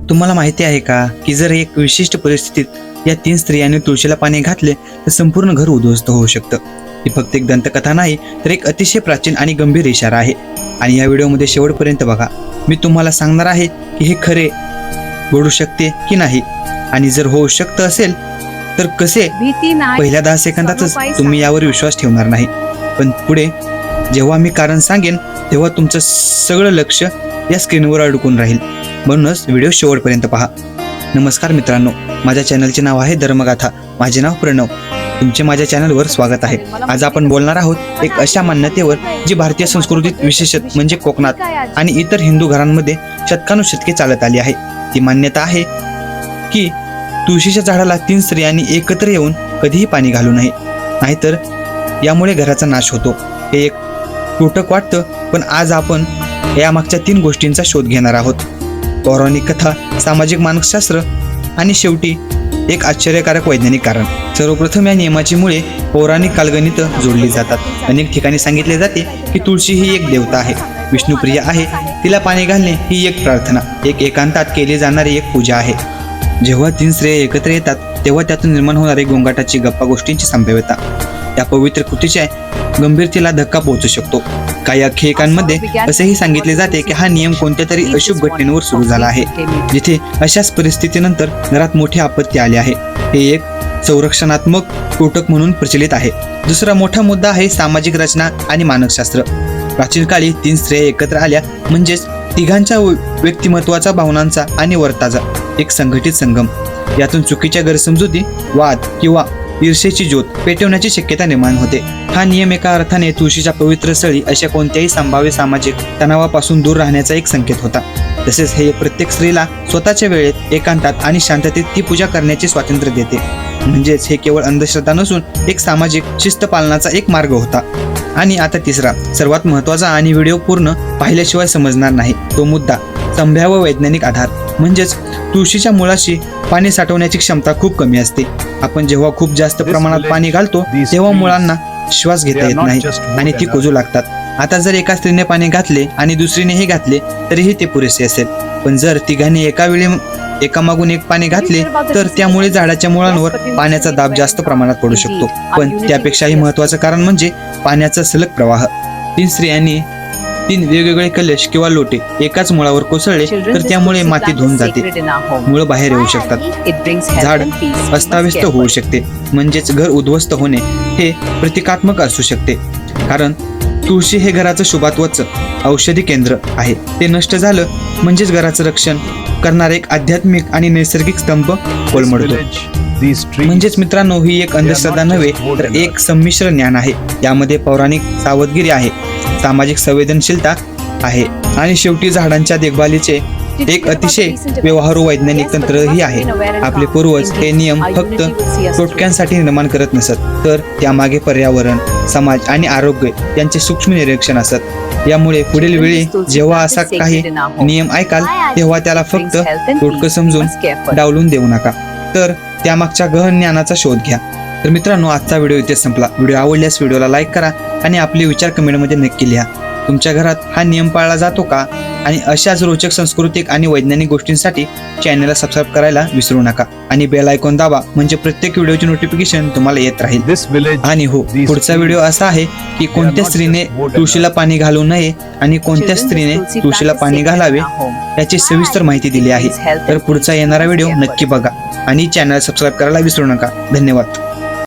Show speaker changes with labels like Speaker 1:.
Speaker 1: तुम्हाला माहिती आहे का की जर एक विशिष्ट परिस्थितीत या 3 स्त्रियांनी तुळशीला पाणी घातले तर संपूर्ण घर उद्ध्वस्त होऊ शकतं। ही फक्त एक दंतकथा नाही तर एक अतिशय प्राचीन आणि गंभीर इशारा आहे। आणि या व्हिडिओमध्ये शेवटपर्यंत बघा। मी तुम्हाला सांगणार आहे की हे खरे घडू शकते की नाही, आणि जर होऊ शकतं असेल तर कसे। पहिल्या 10 सेकंदातच तुम्ही यावर विश्वास ठेवणार नाही, पण पुढे जेव्हा मी कारण सांगेन तेव्हा तुमचं सगळं लक्ष या स्क्रीनवर अडकून राहील। म्हणूनच व्हिडिओ शेवटपर्यंत पहा। नमस्कार मित्रांनो, माझ्या चॅनलचे नाव आहे धर्मगाथा। माझे नाव प्रणव, तुमचे माझ्या चॅनलवर स्वागत आहे। आज आपण बोलणार आहोत एक अशा मान्यतेवर जी भारतीय संस्कृतीत विशेषतः म्हणजे कोकणात आणि इतर हिंदू घरांमध्ये शतकानुशतके चालत आली आहे। ती मान्यता आहे की तुळशीच्या झाडाला 3 स्त्रियांनी एकत्र येऊन कधीही पाणी घालू नये, नाहीतर यामुळे घराचा नाश होतो। हे एक तुटक वाटतं, पण आज आपण यामागच्या 3 गोष्टींचा शोध घेणार आहोत। पौराणिक कथा, सामाजिक मानसशास्त्र आणि शेवटी एक आश्चर्यकारक वैज्ञानिक कारण। सर्वप्रथम या नियमाची मुळे पौराणिक कालगणित जोडली जातात। अनेक ठिकाणी सांगितले जाते की तुळशी ही एक देवता आहे, विष्णुप्रिय आहे, तिला पाणी घालणे ही एक प्रार्थना, एक एकांतात केली जाणारी एक पूजा आहे। जेव्हा 3 स्त्रिया एकत्र येतात तेव्हा त्यातून निर्माण होणारी गोंगाटाची गप्पा गोष्टींची संभाव्यता त्या पवित्र कृतीच्या गंभीरतेला धक्का पोहोचू शकतो। काही आख्यायिकांमध्ये असेही सांगितले जाते की हा नियम कोणत्या तरी अशुभ घटनेवर सुरू झाला आहे, जिथे अशाच परिस्थितीनंतर घरात मोठी आपत्ती आली आहे। हे एक संरक्षणात्मक तोटक म्हणून प्रचलित आहे। दुसरा मोठा मुद्दा आहे सामाजिक रचना आणि मानसशास्त्र। प्राचीन काळी 3 स्त्रिया एकत्र आल्या म्हणजेच तिघांच्या व्यक्तिमत्वाचा, भावनांचा आणि वर्ताचा एक संघटित संगम। यातून चुकीच्या गैरसमजुती, वाद किंवा ईर्षेची ज्योत पेटवण्याची शक्यता निर्माण होते। हा नियम एका अर्थाने तुळशीच्या पवित्र स्थळी अशा कोणत्याही संभाव्य सामाजिक तणावापासून दूर राहण्याचा एक संकेत होता। तसेच हे प्रत्येक स्त्रीला स्वतःच्या वेळेत, एकांतात आणि शांततेत ती पूजा करण्याचे स्वातंत्र्य देते। म्हणजेच हे केवळ अंधश्रद्धा नसून एक सामाजिक शिस्त पालनाचा एक मार्ग होता। आणि आता तिसरा, सर्वात महत्त्वाचा आणि व्हिडिओ पूर्ण पाहिल्याशिवाय समजणार नाही तो मुद्दा, संभाव्य वैज्ञानिक आधार। म्हणजेच तुळशीच्या मुळाशी पाणी साठवण्याची क्षमता खूप कमी असते। आपण जेव्हा खूप जास्त प्रमाणात पाणी घालतो तेव्हा मुळांना श्वास घेता येत नाही आणि ती कुजू लागतात। आता जर एका स्त्रीने पाणी घातले आणि दुसरीनेही घातले तरीही ते पुरेसे असेल, पण जर तिघांनी एकामागून एक पाणी घातले तर त्यामुळे झाडाच्या मुळांवर पाण्याचा दाब जास्त प्रमाणात पडू शकतो। पण त्यापेक्षाही महत्त्वाचं कारण म्हणजे पाण्याचा सलग प्रवाह। 3 स्त्रियांनी 3 वेगवेगळे कलश किंवा लोटे एकाच मुळावर कोसळले तर त्यामुळे माती धुवून जाते, मुळ बाहेर येऊ शकतात, झाड अस्ताव्यस्त होऊ शकते, म्हणजेच घर उद्ध्वस्त होणे हे प्रतिकात्मक असू शकते। कारण तुळशी हे घराचं शुभात्वाचं औषधी केंद्र आहे। ते नष्ट झालं म्हणजेच घराचं रक्षण करणारा एक आध्यात्मिक आणि नैसर्गिक स्तंभ कोलमडतो। म्हणजेच मित्रांनो, ही एक अंधश्रद्धा नव्हे तर एक संमिश्र ज्ञान आहे। यामध्ये पौराणिक सावधगिरी आहे, सामाजिक संवेदनशीलता आहे आणि शेवटी झाडांच्या देखभालीचे एक अतिशय व्यवहारू वैज्ञानिक तंत्रही आहे। आपले पूर्वज हे नियम फक्त तोटक्यांसाठी निर्माण करत नसत, तर त्यामागे पर्यावरण, समाज आणि आरोग्य यांचे सूक्ष्म निरीक्षण असत। यामुळे पुढील वेळी जेव्हा असा काही नियम ऐकाल तेव्हा त्याला फक्त तोटकं समजून डावलून देऊ नका, तर त्यामागच्या गहन ज्ञानाचा शोध घ्या। तर मित्रांनो, आजचा व्हिडिओ इथे संपला। व्हिडिओ आवडल्यास व्हिडिओला लाईक करा आणि आपले विचार कमेंटमध्ये नक्की लिहा। तुमच्या घरात हा नियम पाळला जातो का? आणि अशाच रोचक सांस्कृतिक आणि वैज्ञानिक गोष्टींसाठी चॅनलला सबस्क्राईब करायला विसरू नका आणि बेल आयकॉन दाबा, म्हणजे प्रत्येक व्हिडिओची नोटिफिकेशन तुम्हाला येत राहील। आणि हो, पुढचा व्हिडिओ असा आहे की कोणत्या स्त्रीने तुळशीला पाणी घालू नये आणि कोणत्या स्त्रीने तुळशीला पाणी घालावे याची सविस्तर माहिती दिली आहे। तर पुढचा येणारा व्हिडिओ नक्की बघा आणि चॅनल सबस्क्राईब करायला विसरू नका। धन्यवाद।